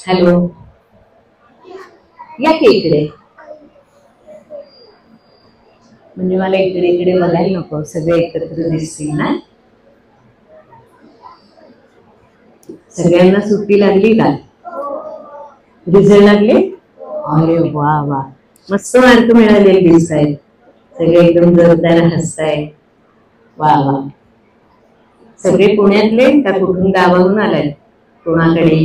Hello, या की इकडे. म्हणजे मला इकडे इकडे बघायला नको, सगळे एकत्र दिसतील ना. सगळ्यांना सुट्टी लागली का? रिझल्ट लागले? अरे वा वा, मस्त मार्क मिळाले दिसतायत. सगळे एकदम जोरदार हसताय. वा वा. सगळे पुण्यातले का कुठून गावाहून आलाय? कोणाकडे?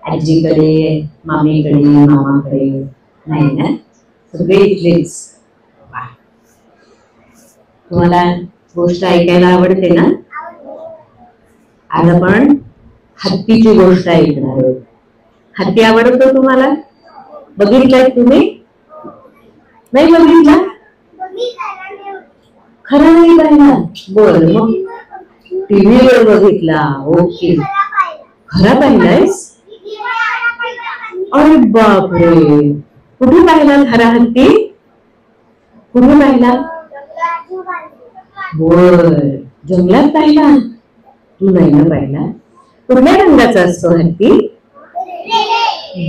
आजीकडे, मामीकडे, मामाकडे? नाही ना, सगळे इथलेच. तुम्हाला गोष्ट ऐकायला आवडते ना? आज आपण हत्तीची गोष्ट ऐकणार आहोत. हत्ती आवडतो तुम्हाला? बघितलाय तुम्ही? नाही बघितला? खरं नाही पाहिला? बर, मग टीव्हीवर बघितला. ओके, खरा पाहिलायस? अरे बापरे, कुठे पाहिला खरा हत्ती? कुठे पाहिला? बर, जंगलात पाहिला? तू नाही ना पाहिला? कुठल्या रंगाचा असतो हत्ती?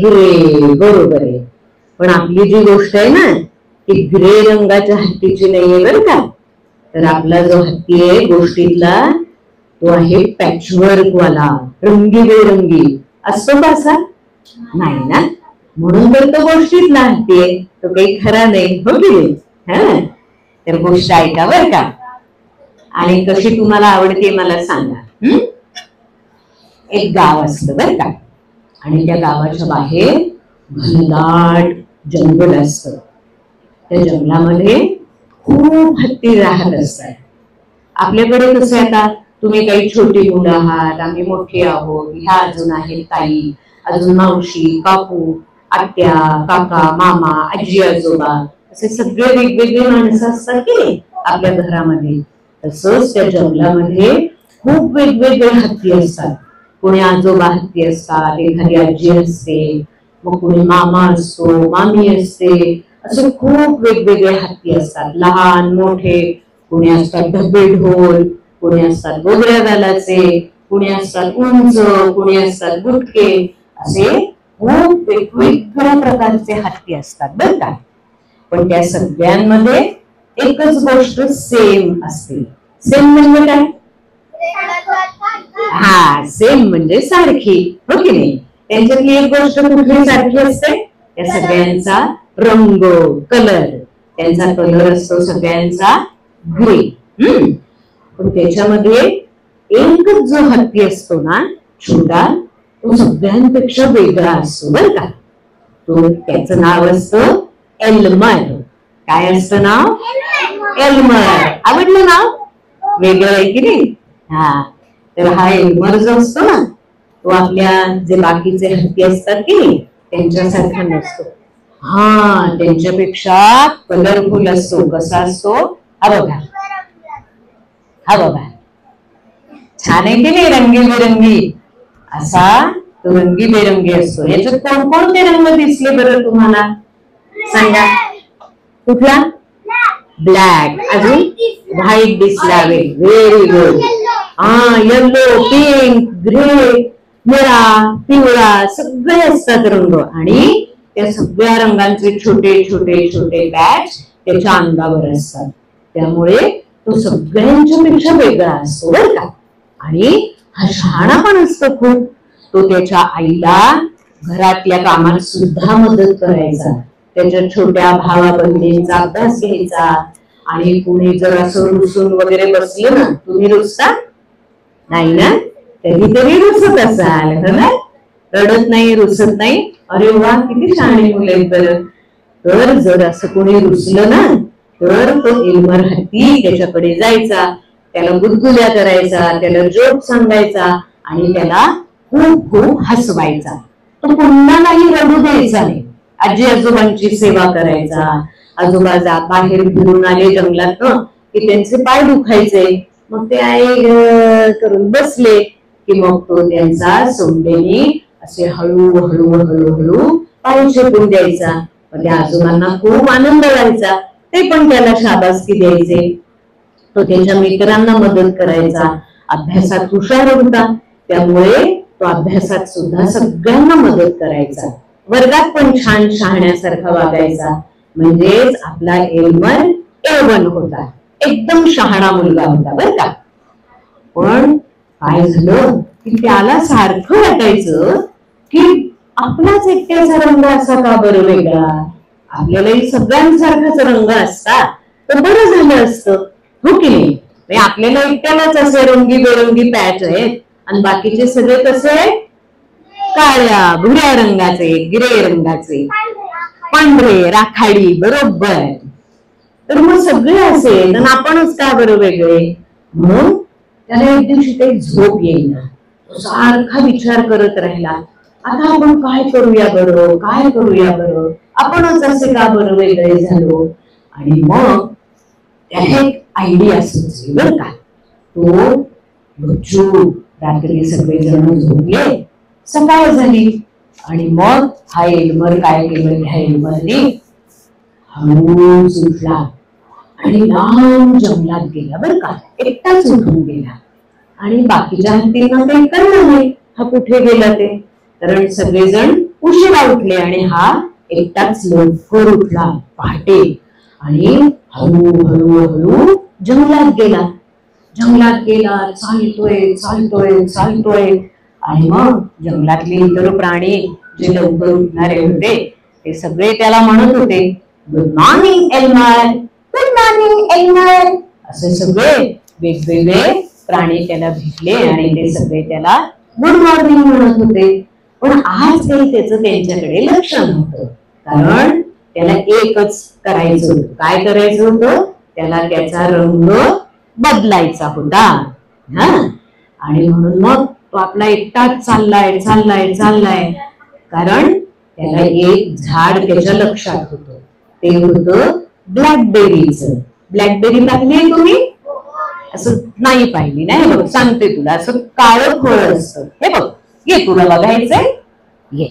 ग्रे, बरोबर आहे. पण आपली जी गोष्ट आहे ना, ती ग्रे रंगाच्या हत्तीची नाहीये बरं का. तर आपला जो हत्ती आहे गोष्टीतला, तो आहे पॅचवर्क वाला, रंगीबेरंगी. असतो का असा? नाही ना, म्हणून तर तो गोष्टीतला हत्ती आहे, तो काही खरा नाही. हो की नाही? हा, तर गोष्ट ऐका बर का. आणि कशी तुम्हाला आवडते मला सांगा. एक गाव असतं बर का, आणि त्या गावाच्या बाहेर घनदाट जंगल असतं. त्या जंगलामध्ये खूप हत्ती राहत असतात. आपल्याकडे कसं आहे, आता तुम्ही काही छोटी मुलं आहात, आम्ही मोठी आहोत, ह्या अजून आहेत ताई, अजून मावशी, काकू, आत्या, काका, मामा, आजी, आजोबा, असे सगळे वेगवेगळे माणसं असतात की आपल्या घरामध्ये. तसंच त्या जंगलामध्ये खूप वेगवेगळे हत्ती असतात. कोणी आजोबा हत्ती असतात, एखादी आजी असते, मग कोणी मामा असतो, मामी असते, असे खूप वेगवेगळे हत्ती असतात, लहान मोठे. कोणी असतात ढबे ढोल, कोणी असतात गोगऱ्या गालाचे, कोणी असतात उंच, कोणी असतात गुटके. असे खूप वेगवेगळ्या प्रकारचे हत्ती असतात बर का. पण त्या सगळ्यांमध्ये एकच गोष्ट सेम असते. सेम म्हणजे काय? हा, सेम म्हणजे सारखी. हो की नाही? त्यांच्यातली एक गोष्ट कुठली सारखी असते? त्या सगळ्यांचा रंग, कलर. त्यांचा कलर असतो सगळ्यांचा ग्रे. पण त्याच्यामध्ये एकच जो हत्ती असतो ना छोटा, तो सगळ्यांपेक्षा वेगळा असतो बर का. तो त्याचं नाव असतं एल्मर. काय असतं नाव? एल्मर. आवडलं नाव? वेगळं आहे की नाही? हा, तर हा एल्मर जो असतो ना, तो आपल्या जे बाकीचे हत्ती असतात की नाही त्यांच्यासारखा नसतो. हा, त्यांच्यापेक्षा कलरफुल असतो. कसा असतो? हा बघा, हा बघा, छान आहे की नाही? रंगीबेरंगी असा तो रंगीबेरंगी असतो. याच्यात कोणकोणते रंग दिसले बरं तुम्हाला? सांगा. कुठला? ब्लॅक. अजून व्हाईट दिसला. Very good. हा, येलो, पिंक, ग्रे, निळा, पिवळा, सगळे असतात रंग. आणि त्या सगळ्या रंगांचे छोटे छोटे छोटे पॅच त्याच्या अंगावर असतात. त्यामुळे तो सगळ्यांच्या पेक्षा वेगळा असतो बर का. आणि हा शहाणा पण असतो खूप. तो त्याच्या आईला घरातल्या कामात सुद्धा मदत करायचा. त्याच्या छोट्या भावा बहिणींचा अभ्यास घ्यायचा. आणि कुणी जर असं रुसून वगैरे बसलं ना, तुम्ही रुसता नाही ना? कधीतरी रुसत असाल ना? रडत नाही, रुसत नाही. अरे वा, किती शहाणे मुलं आहेत बरं. तर जर असं कोणी रुसलं ना, तर तो एल्मर हत्ती त्याच्याकडे जायचा, त्याला गुदगुल्या करायचा, त्याला जोक सांगायचा आणि त्याला खूप खूप हसवायचा. तो कुणालाही रडू द्यायचा नाही. आजी आजोबांची सेवा करायचा. आजोबा बाहेर फिरून आले जंगलात की त्यांचे पाय दुखायचे, मग ते आई करून बसले की मग तो त्यांचा सोंडेने असे हळू हळू हळू हळू पाय चेपून द्यायचा. त्या आजोबांना खूप आनंद व्हायचा. ते पण त्याला शाबासकी द्यायचे. तो त्याच्या मित्रांना मदत करायचा. अभ्यासात हुशार होता, त्यामुळे तो अभ्यासात सुद्धा सगळ्यांना मदत करायचा, वर्गात पण छान शहाण्यासारखा वागायचा. म्हणजेच आपला एल्मर A1 होता, एकदम शहाणा मुलगा होता बर का. पण काय झालं की त्याला सारखं वाटायचं की आपलाच एकट्याचा रंग असा का बरं वेगळा, आपल्यालाही सगळ्यांसारखाच रंग असता तर बरं झालं असतं, हो की नाही. आपल्याला एकट्यालाच असे रंगी बेरंगी पॅच आहेत आणि बाकीचे सगळे कसे काळ्या भुऱ्या रंगाचे, ग्रे रंगाचे, पांढरे राखाडी, बरोबर. तर मग सगळे असेल आणि आपणच का बरं वेगळे. म्हणून त्याला एक दिवशी काही झोप येईना, सारखा विचार करत राहिला, आता आपण काय करूया बरं, काय करूया बरं, आपणच असे का बरं वेगळे झालो. आणि मग त्याला एक आयडिया सुचली बर का. तो बच्चू रात्री सगळेजण झोपले, सकाळ झाली आणि मग हा एल्मर काय केलं, ह्या एल्मरने हळूच उठला आणि लांब जंगलात गेला बर का. एकटाच उठून गेला आणि बाकीच्या हत्तींना काही कळलं नाही हा कुठे गेला ते, कारण सगळेजण उशिरा उठले आणि हा एकटाच लवकर उठला पहाटे आणि हळूहळू जंगलात गेला. जंगलात गेला, चालतोय चालतोय चालतोय आणि मग जंगलातले इतर प्राणी जे लवकर उठणारे होते ते सगळे त्याला म्हणत होते, good morning Elmer, good morning Elmer. असे सगळे वेगवेगळे प्राणी त्याला भेटले आणि ते सगळे त्याला गुड मॉर्निंग म्हणत होते. पण आज काही त्याचं त्यांच्याकडे लक्ष नव्हतं, कारण त्याला एकच करायचं होतं. काय करायचं होतं, त्याला त्याचा रंग बदलायचा होता. हा, आणि म्हणून मग तो आपला एकटाच चाललाय चाललाय चाललाय, कारण त्याला एक झाड त्याच्या लक्षात होतं, ते होतं ब्लॅकबेरीचं. ब्लॅकबेरी पाहिली तुम्ही? असं नाही पाहिली नाही, बघ सांगते तुला, असं काळं फळ असतं. हे बघ, ये तुला बघायचंय, ये.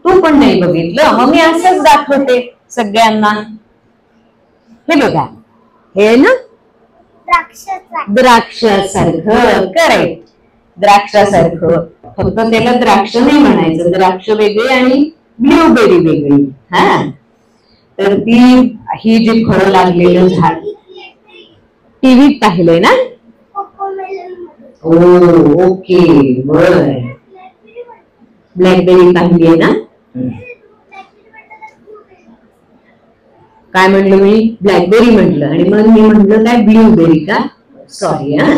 तू पण नाही बघितलं, मग मी असंच दाखवते सगळ्यांना. हे बघा, हे ना द्राक्षासारखं, करेक्ट, द्राक्षासारखं. फक्त त्याला द्राक्ष नाही म्हणायचं, द्राक्ष वेगळी आणि ब्लूबेरी वेगळी. हा, तर ती ही जी फळं लागलेलं झाड टीव्हीत पाहिलंय ना? ओके, बर. ब्लॅकबेरी पाहिलीये ना? काय म्हणलं मी? ब्लॅकबेरी म्हटलं आणि मग मी म्हटलं काय ब्लूबेरी का? सॉरी. हा,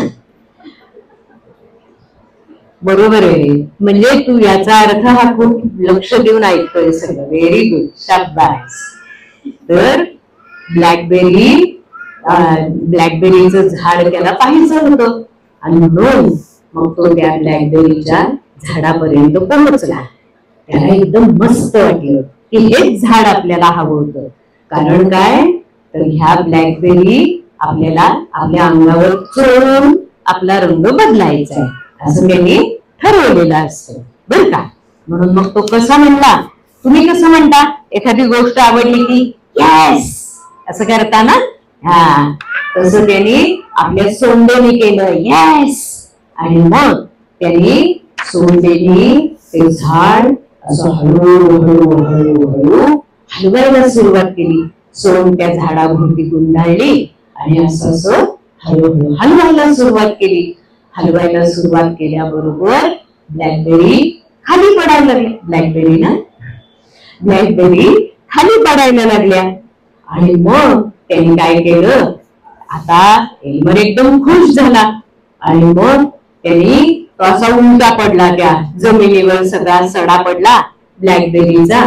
बरोबर आहे. म्हणजे तू याचा अर्थ हा खूप लक्ष देऊन ऐकतोय सगळं. व्हेरी गुड, शाबास. तर ब्लॅकबेरीचं झाड त्याला पाहायचं होतं आणि म्हणून मग तो त्या ब्लॅकबेरीच्या झाडापर्यंत पोहोचला. त्याला एकदम मस्त वाटलं की हेच झाड आपल्याला हवं होतं. कारण काय, तर ह्या ब्लॅकबेरी आपल्याला आपल्या अंगावर चोळून आपला रंग बदलायचा आहे असं त्यांनी ठरवलेलं असतं बर का. म्हणून मग तो कसा म्हणला, तुम्ही कसं म्हणता एखादी गोष्ट आवडली की यस असं करता ना? हा, तसं त्यांनी आपल्या सोंडेने केलं यस, आणि मग त्यांनी सोंडेने ते झाड असं हळूहळू हळूहळू हलवायला सुरुवात केली. सोंड त्या झाडाभोवती गुंडाळली आणि असं असं हळूहळू हलवायला सुरुवात केली. हलवायला सुरुवात केल्याबरोबर ब्लॅकबेरी खाली पडायला लागल्या. ब्लॅकबेरी खाली पडायला लागल्या आणि मग त्यांनी काय केलं, आता एल्मर एकदम खुश झाला आणि मग त्यांनी तो असा उलटा पडला, त्या जमिनीवर सगळा सडा पडला ब्लॅकबेरीचा.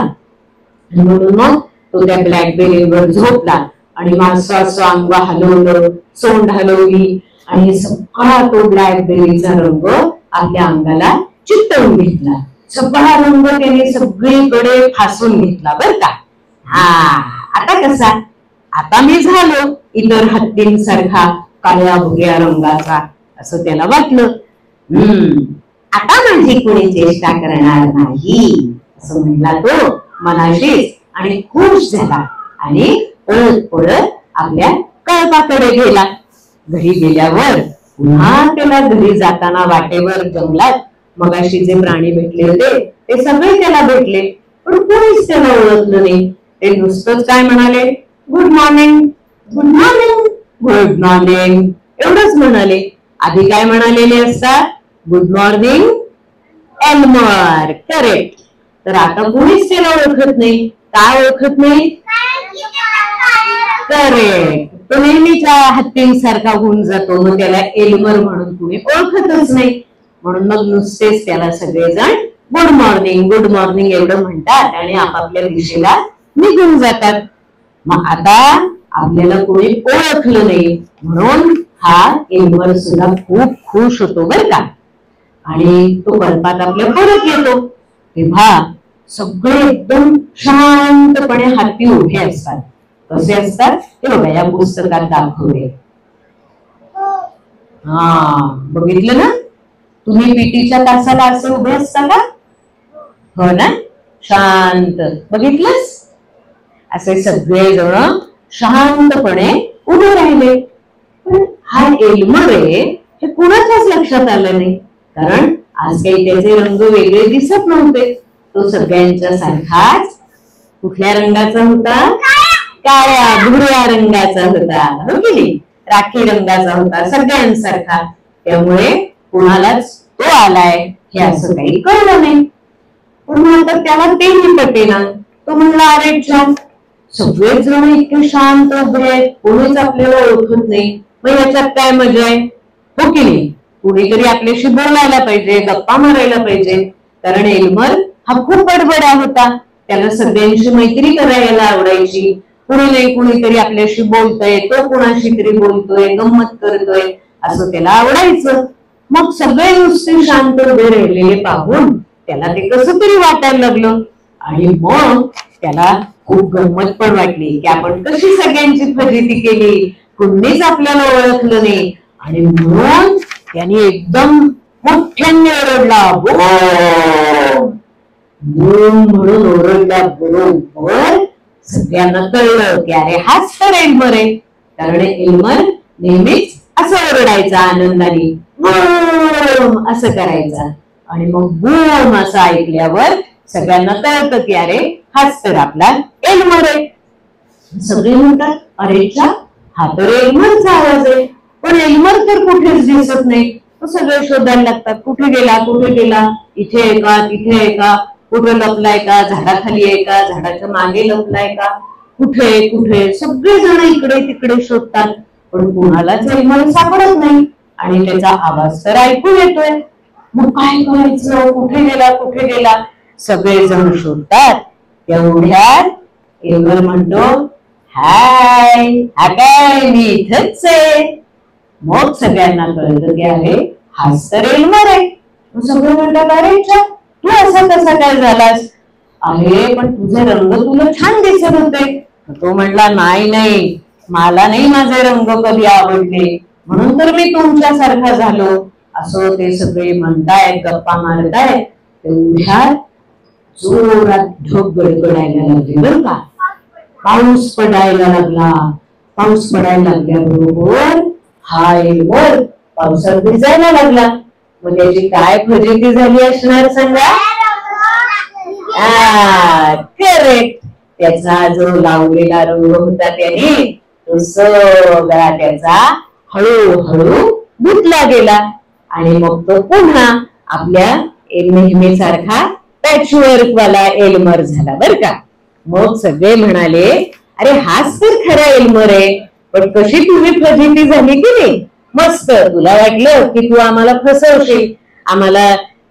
म्हणून मग तो त्या ब्लॅकबेरीवर झोपला आणि माणसं असं अंग हलवलं, सोंड हलवली आणि सगळा तो ब्लॅकबेरीचा रंग आपल्या अंगाला चिकटवून घेतला. सगळा रंग त्याने सगळीकडे फासून घेतला बर का. हा, आता कसा, आता मी झालो इतर हत्तींसारखा काळ्या भुऱ्या रंगाचा असं त्याला वाटलं. आता माझी कोणी चेष्टा करणार नाही असं म्हणला तो मनाशीच आणि खुश झाला आणि पळत पळत आपल्या कळपाकडे गेला. घरी गेल्यावर पुन्हा त्याला घरी जाताना वाटेवर जंगलात मगाशी जे प्राणी भेटले होते ते सगळे त्याला भेटले, पण कोणीच त्याला ओळखलं नाही. ते नुसतंच काय म्हणाले, good morning, good morning, good morning एवढंच म्हणाले. आधी काय म्हणालेले असतात, गुड मॉर्निंग एल्मर. करेक्ट. तर आता कोणीच त्याला ओळखत नाही. काय ओळखत नाही? करेक्ट. तो नेहमीच्या हत्तींसारखा होऊन जातो, मग त्याला एल्मर म्हणून कुणी ओळखतच नाही. म्हणून मग नुसतेच त्याला सगळेजण गुड मॉर्निंग एवढं म्हणतात आणि आपापल्या दिशेला निघून जातात. मग आता आपल्याला कोणी ओळखलं नाही म्हणून हा एल्मर सुद्धा खूप खुश होतो बरं का. आणि तो कल्पात आपल्या परत येतो तेव्हा सगळे एकदम शांतपणे हत्ती उभे असतात. कसे असतात ते बघा या पुस्तकात दाखवले. बघितलं ना तुम्ही पीटीच्या तासाला असे उभे असता का? हो ना, शांत. बघितलंस, असे सगळे जण शांतपणे उभे राहिले. पण हा एल्मर आहे हे कुणाच्याच लक्षात आलं नाही, कारण आज काही त्याचे रंग वेगळे दिसत नव्हते. तो सगळ्यांच्या सारखाच कुठल्या रंगाचा होता? काळ्या भुऱ्या रंगाचा होता, हो की नाही? राखी रंगाचा होता सगळ्यांसारखा. त्यामुळे कुणालाच तो आलाय हे असं काही कळलं नाही. पण आता त्याला तेही पटेना. तो म्हणला, अरे छान, सगळेच जण इतके शांत उभे आहेत, कोणीच आपल्याला ओळखत नाही, मग याच्यात काय मजा आहे, हो की नाही? कुणीतरी आपल्याशी बोलायला पाहिजे, गप्पा मारायला पाहिजे. कारण एल्मर हा खूप बडबडा होता, त्याला सगळ्यांशी मैत्री करायला आवडायची. कुणी नाही कुणीतरी आपल्याशी बोलतोय, तो कुणाशी तरी बोलतोय, गंमत करतोय, असं त्याला आवडायचं. मग सगळे नुसते शांत उभे राहिलेले पाहून त्याला ते कसं तरी वाटायला लागलं. आणि मग त्याला खूप गंमत पण वाटली की आपण कशी सगळ्यांची फजिती केली, कुणीच आपल्याला ओळखलं नाही. आणि म्हणून त्याने एकदम मोठ्याने ओरडला, बूम म्हणून ओरडला. बरोबर सगळ्यांना कळलं की अरे हाच तर एल्मर आहे. कारण एल्मर नेहमीच असं ओरडायचा, आनंदाने बूम असं करायचा. आणि मग बूम असं ऐकल्यावर सगळ्यांना कळतं की अरे हाच तर आपला एल्मर आहे. सगळे म्हणतात, अरे हा तर एल्मरचा आवाज आहे, पण एल्मर तर कुठेच दिसत नाही. सगळे शोधायला लागतात, कुठे गेला, कुठे गेला, इथे आहे का, तिथे आहे का, कुठे लपलाय का, झाडाखाली आहे का, झाडाच्या मागे लपलाय का, कुठे कुठे. सगळे जण इकडे तिकडे शोधतात, पण कुणालाच एल्मर सापडत नाही आणि त्याचा आवाज तर ऐकू येतोय. मग काय करायचं, कुठे गेला, कुठे गेला, सगळे जण शोधतात. तेवढ्यात एल्मर म्हणतो, हाय, हा काय, मी इथंच आहे. मग सगळ्यांना कळलं की अरे हाच तर एल्मर आहे. सगळे म्हणतात, अरे तू असा कसा काय झालास? अरे पण तुझे रंग तुला छान दिसत होते. तो म्हणला, नाही, मला नाही माझे रंग कधी आवडले, म्हणून तर मी तुमच्यासारखा झालो. असं ते सगळे म्हणतायत, गप्पा मारतायत. तेवढ्यात जोरात ढग गडगडायला लागले बरं का. पाऊस पडायला लागला. पाऊस पडायला लागल्याबरोबर हा एल्मर पावसात भिजायला लागला. मग त्याची काय फजिती झाली असणार सांगा? करेक्ट. त्याचा जो लावलेला रंग होता त्याने तो सगळा त्याचा हळूहळू धुतला गेला आणि मग तो पुन्हा आपल्या नेहमीसारखा पॅचवर्क वाला एल्मर झाला बर का. मग सगळे म्हणाले, अरे हाच तर खरा एल्मर आहे, पण कशी तुझी फजिती झाली की नाही. मस्त, तुला वाटलं की तू आम्हाला फसवशील, आम्हाला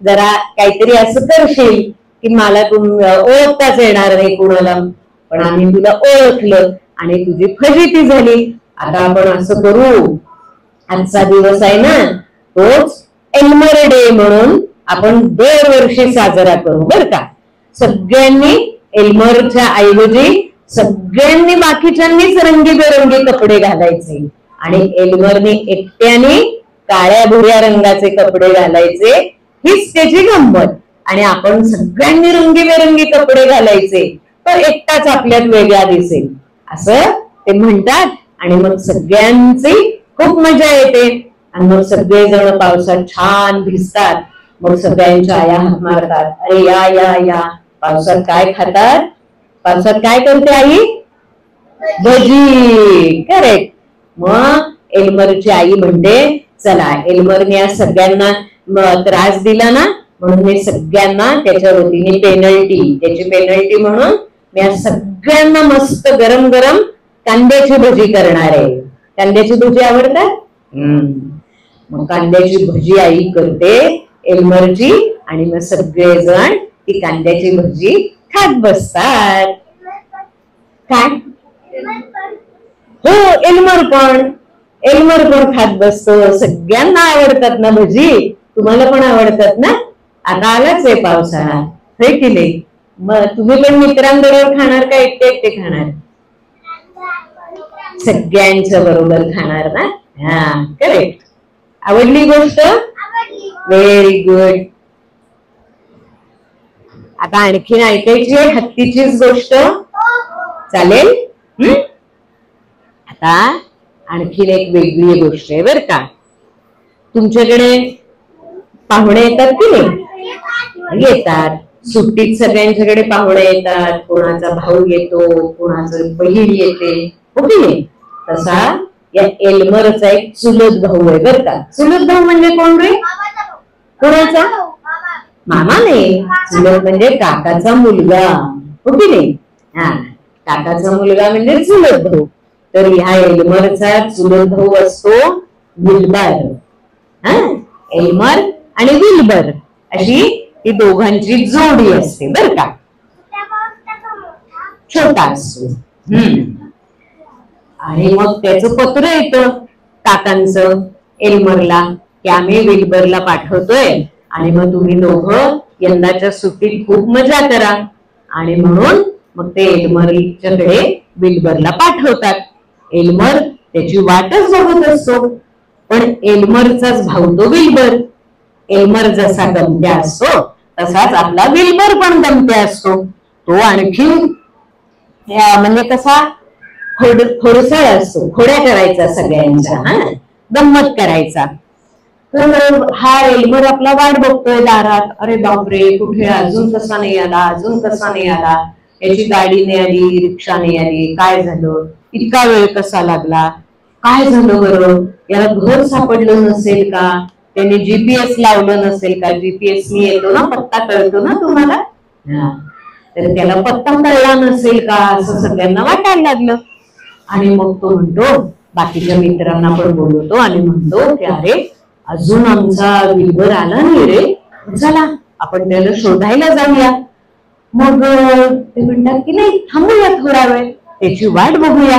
जरा काहीतरी असं करशील की मला तू ओळखताच येणार नाही कुणाला, पण आम्ही तुला ओळखलं आणि तुझी फजिती झाली. आता आपण असं करू, आजचा दिवस आहे ना तोच एल्मर डे म्हणून आपण दरवर्षी साजरा करू बर का. सगळ्यांनी एल्मरच्या ऐवजी सगळ्यांनी बाकीच्यांनीच रंगीबेरंगी कपडे घालायचे आणि एल्मरने एकट्याने काळ्या भुऱ्या रंगाचे कपडे घालायचे. हीच त्याची गंमत. आणि आपण सगळ्यांनी रंगीबेरंगी कपडे घालायचे, तर एकटाच आपल्यात वेगळा दिसेल असं ते म्हणतात. आणि मग सगळ्यांची खूप मजा येते. आणि मग सगळेजण पावसात छान भिजतात. मग सगळ्यांच्या आया हाक मारतात, अरे या या या. पावसात काय खातात? पावसात काय करते आई? भजी. करेक्ट. मग एल्मरची आई म्हणते, चला एल्मरने आज सगळ्यांना त्रास दिला ना, म्हणून मी सगळ्यांना त्याच्या वतीने त्याची पेनल्टी म्हणून मी आज सगळ्यांना मस्त गरम गरम कांद्याची भजी करणार आहे. कांद्याची भजी आवडतात? मग कांद्याची भजी आई करते एल्मरची, आणि मग सगळेजण ती कांद्याची भजी खात बसतात. काय? हो, एल्मर पण खात बसतो. सगळ्यांना आवडतात ना भजी? तुम्हाला पण आवडतात ना? आता आलाच आहे पावसाळा, होय की नाही? मग तुम्ही पण मित्रांबरोबर खाणार का एकटे एकटे खाणार? सगळ्यांच्या बरोबर खाणार ना? हा, करेक्ट. आवडली गोष्ट? Very good. आता आणखीन ऐकायची आहे हत्तीचीच गोष्ट? चालेल? आता आणखीन एक वेगळी गोष्ट आहे बर का. तुमच्याकडे पाहुणे येतात की नाही? येतात. सुट्टीत सगळ्यांच्याकडे पाहुणे येतात. कोणाचा भाऊ येतो, कोणाचं बहीण येते, हो की नाही? तसा या एल्मरचा एक चुलत भाऊ आहे बर का. चुलत भाऊ म्हणजे कोण रे? कोणाचा? मामा नाही, चुलत म्हणजे काकाचा मुलगा, हो की नाही? हा, काकाचा मुलगा म्हणजे चुलत भाऊ. तर ह्या एल्मरचा चुलत भाऊ असतो विल्बर. हा, एल्मर आणि विल्बर अशी ही दोघांची जोडी असते बर का. छोटा असतो. आणि मग त्याचं पत्र येतं काकांचं एल्मरला की आम्ही विल्बरला पाठवतोय आणि मग तुम्ही दोघं यंदाच्या सुट्टीत खूप मजा करा. आणि म्हणून मग ते एल्मरच्याकडे विल्बरला पाठवतात. एल्मर त्याची वाटच बघत असतो. पण एल्मरचाच भाऊ तो विल्बर. एल्मर जसा गमत्या असतो तसाच आपला विल्बर पण गमत्या असतो. तो आणखी म्हणजे कसा खोडसाळ असतो, खोड्या करायचा सगळ्यांच्या, हा, गंमत करायचा. तर हा एल्मर आपला वाट बघतोय दारात. अरे बापरे, कुठे अजून कसा नाही आला, अजून कसा नाही आला. याची गाडी नाही आली, रिक्षा नाही आली, काय झालं, इतका वेळ कसा लागला, काय झालं बरं, याला घर सापडलं नसेल का, त्याने जीपीएस लावलं नसेल का. जीपीएस मी येतो ना, पत्ता कळतो ना तुम्हाला, तर त्याला पत्ता कळला नसेल का, असं सगळ्यांना वाटायला लागलं. आणि मग तो म्हणतो, बाकीच्या मित्रांना पण बोलवतो आणि म्हणतो की अरे अजून आमचा विल्बर आला नाही रे, चला आपण त्याला शोधायला जाऊया. मग ते म्हणतात की नाही, थांबूया थोडा वेळ, त्याची वाट बघूया,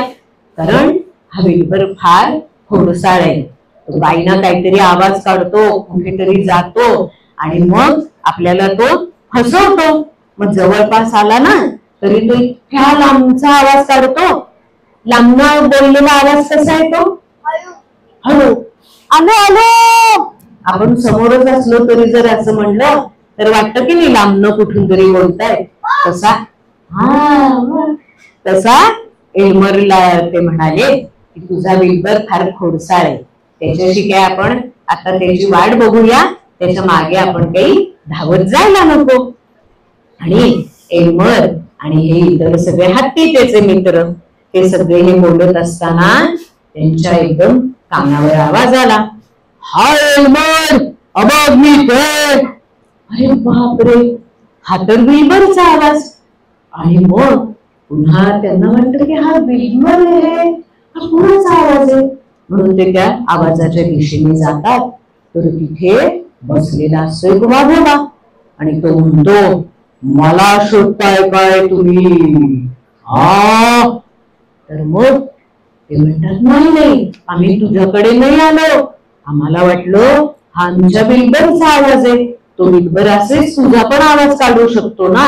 कारण हा विल्बर फार खोडसाळ आहे. तो बाईना काहीतरी आवाज काढतो, कुठेतरी जातो आणि मग आपल्याला तो फसवतो. मग जवळपास आला ना तरी तो इतक्या लांबचा आवाज काढतो. लांबना बोललेला आवाज कसा येतो? हळू. आलो आलो. आपण समोरच असलो तरी जर असं म्हणलं तर वाटतं की नाही लांबनं कुठून तरी बोलताय. तसा एल्मरला ते म्हणाले की तुझा विल्बर फार खोडसाळ आहे, त्याच्याशी काय आपण आता त्याची वाट बघूया, त्याच्या मागे आपण काही धावत जायला नको. आणि एल्मर आणि हे इतर सगळे हत्ती त्याचे मित्र ते सगळे हे बोलत असताना त्यांच्या एकदम कानावर आवाज आला, हाय एल्मर, अबघ मी इथे. अरे बापरे, हा तर विल्बरचा आवाज. आणि मग पुन्हा त्यांना वाटतं की हा विल्बर आहे, हा कोणाचा आवाज आहे. म्हणून ते त्या आवाजाच्या दिशेने जातात. तर तिथे बसलेला असतोय वाघोबा आणि तो म्हणतो, मला शोधताय काय तुम्ही? तर मग ते म्हणतात, नाही, आम्ही तुझ्याकडे नाही आलो, आम्हाला वाटलं हा आमच्या विल्बरचा आवाज आहे. तो विल्बर असेच तुझा पण आवाज काढू शकतो ना.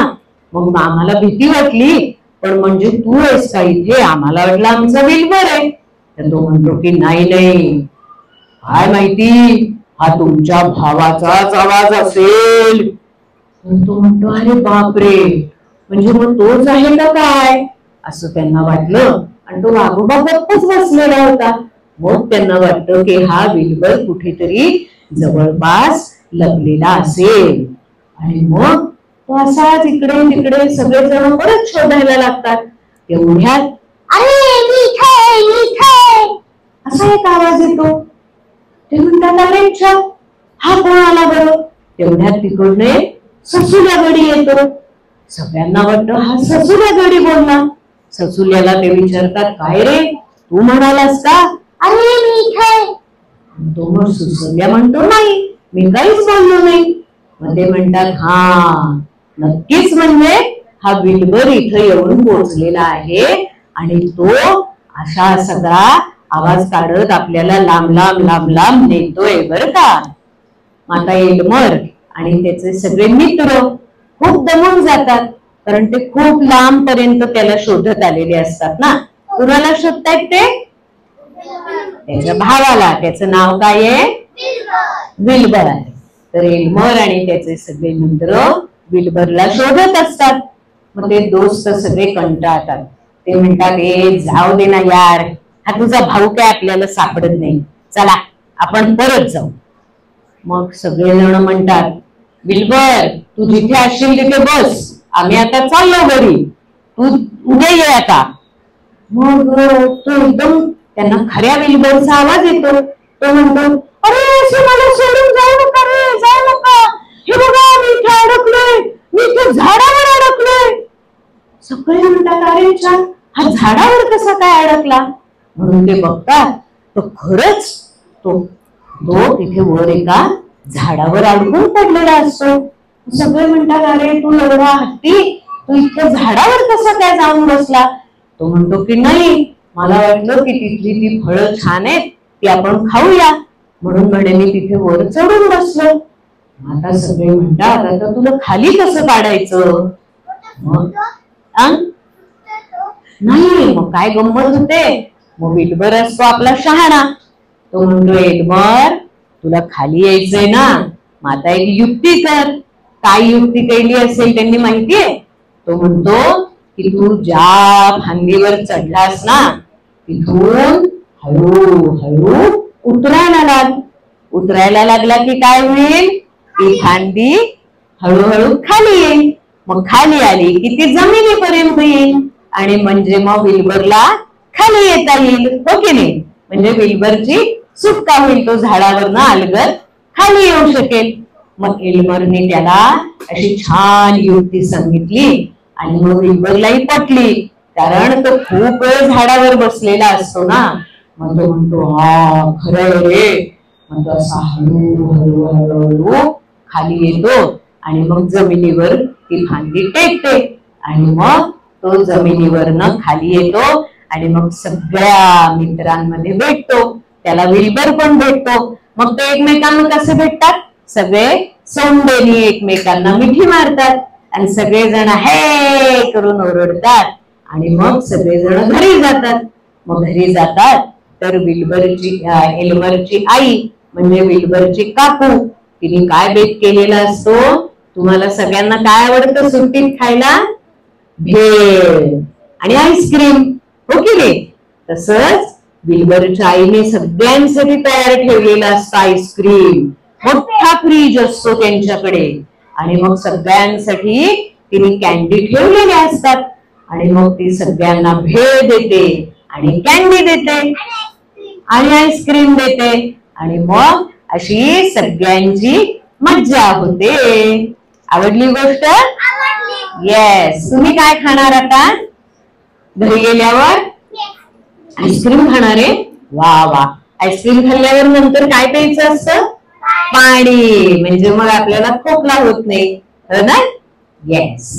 मग आम्हाला भीती वाटली, पण म्हणजे तू आहेस का इथे, आम्हाला वाटलं आमचा विल्बर आहे. तर तो म्हणतो की नाही, काय माहिती, हा तुमच्या भावाचाच आवाज असेल. तो म्हणतो, अरे बापरे, म्हणजे मग तोच आहे का काय, असं त्यांना वाटलं. आणि तो वाघोबा गप्पच बसलेला होता. मग त्यांना वाटतं की हा विलबर कुठेतरी जवळपास लपलेला असेल आणि मग तो असाच इकडे तिकडे सगळेजण परत शोधायला लागतात. तेवढ्यात असा एक आवाज येतो. ते म्हणतात अरे अच्छा, हा कोण आला बरं. तेवढ्यात तिकडे ससुल्या गडी येतो. सगळ्यांना वाटतं हा ससुल्या गडी बोलला. ससुल्याला ते विचारतात काय रे तू म्हणालास का. अरे मी इथे. तो मग ससुल्या म्हणतो नाही मी काहीच बोललो नाही. मग ते म्हणतात हा नक्कीच म्हणजे हा विलबर इथे येऊन पोहोचलेला आहे आणि तो अशा सगळा आवाज काढत आपल्याला लांब लांब लांब लांब नेतोय बर का. आता एल्मर आणि त्याचे सगळे मित्र खूप दमून जातात कारण ते खूप लांब पर्यंत त्याला शोधत आलेले असतात ना. कुणाला शोधतायत ते. त्याच्या भावाला. त्याचं नाव काय आहे विलबर आहे. तर एल्मर आणि त्याचे सगळे मित्र विलबरला शोधत असतात. मग ते दोस्त सगळे कंटाळतात. ते म्हणतात ए जाऊ दे ना यार, हा तुझा भाऊ काय आपल्याला सापडत नाही, चला आपण परत जाऊ. मग सगळेजण म्हणतात विलबर तू जिथे असशील तिथे बस, आम्ही आता चाललो घरी, तू उद्या ये आता. मग तो एकदम त्यांना खऱ्या विलबरचा आवाज येतो. तो म्हणतो अरे असे मला सोडून जाऊ नका रे, जाऊ नका. हे बघा मी इथे अडकलोय, मी इथे झाडावर अडकलोय. सगळे म्हणतात अरे छान, हा झाडावर कसा काय अडकला. म्हणून ते बघतात तो खरंच तो तिथे वर एका झाडावर अडकून पडलेला असतो. सगळे म्हणतात अरे तू एवढा हत्ती, तू इथे झाडावर कसा काय जाऊन बसला. तो म्हणतो की नाही मला वाटलं की तिथली ती फळं छान आहेत ती आपण खाऊया, म्हणून म्हणे मी तिथे वर चढून बसलो. आता सगळे म्हणतात आता तुला खाली कसं काढायचं. मग नाही मग काय गंमत होते. मग विलबर असतो आपला शहाणा. तो म्हणतो एल्मर तुला खाली यायचंय ना, मग आता एक युक्ती कर. काय युक्ती केली असेल त्यांनी माहितीये. तो म्हणतो की तू ज्या फांदीवर चढलास ना तिथून हळूहळू उतरायला लागला की काय होईल, ती फांदी हळूहळू खाली येईल. मग खाली आली की ती जमिनीपर्यंत येईल आणि म्हणजे मग विलबरला खाली येता येईल, हो की नाही. म्हणजे विलबरची सुटका होईल, तो झाडावरनं अलगद खाली येऊ शकेल. मग एल्मरने त्याला अशी छान युक्ती सांगितली आणि मग विलबरलाही पटली, कारण तो खूप वेळ झाडावर बसलेला असतो ना. मग तो म्हणतो हा खरंय रे. मग तो असा हळूहळू हळूहळू खाली येतो आणि मग जमिनीवर ती फांदी टेकते आणि मग तो जमिनीवरनं खाली येतो आणि मग सगळ्या मित्रांमध्ये भेटतो. त्याला विलबर पण भेटतो. मग ते एकमेकांना कसे भेटतात, सगळे सोंडेनी एकमेकांना मिठी मारतात आणि सगळेजण हे करून ओरडतात आणि मग सगळेजण घरी जातात. मग घरी जातात तर एल्मरची आई म्हणजे विलबरची काकू तिने काय बेत केलेला असतो. तुम्हाला सगळ्यांना काय आवडतं सुट्टीत खायला, भेळ आणि आईस्क्रीम, हो की नाही. तसंच विलबरच्या आईने सगळ्यांसाठी तयार ठेवलेला असतं आईस्क्रीम. मोठा फ्रीज असतो त्यांच्याकडे आणि मग सगळ्यांसाठी तिने कॅन्डी ठेवलेल्या असतात आणि मग ती सगळ्यांना भेळ देते आणि कॅन्डी देते आणि आईस्क्रीम देते आणि मग अशी सगळ्यांची मज्जा होते. आवडली गोष्ट. येस. तुम्ही काय खाणार आता घरी गेल्यावर. आईस्क्रीम खाणार आहे. वा वा. आईस्क्रीम खाल्ल्यावर नंतर काय प्यायचं असतं, पाणी. म्हणजे मग आपल्याला खोकला होत नाही, हो ना. येस.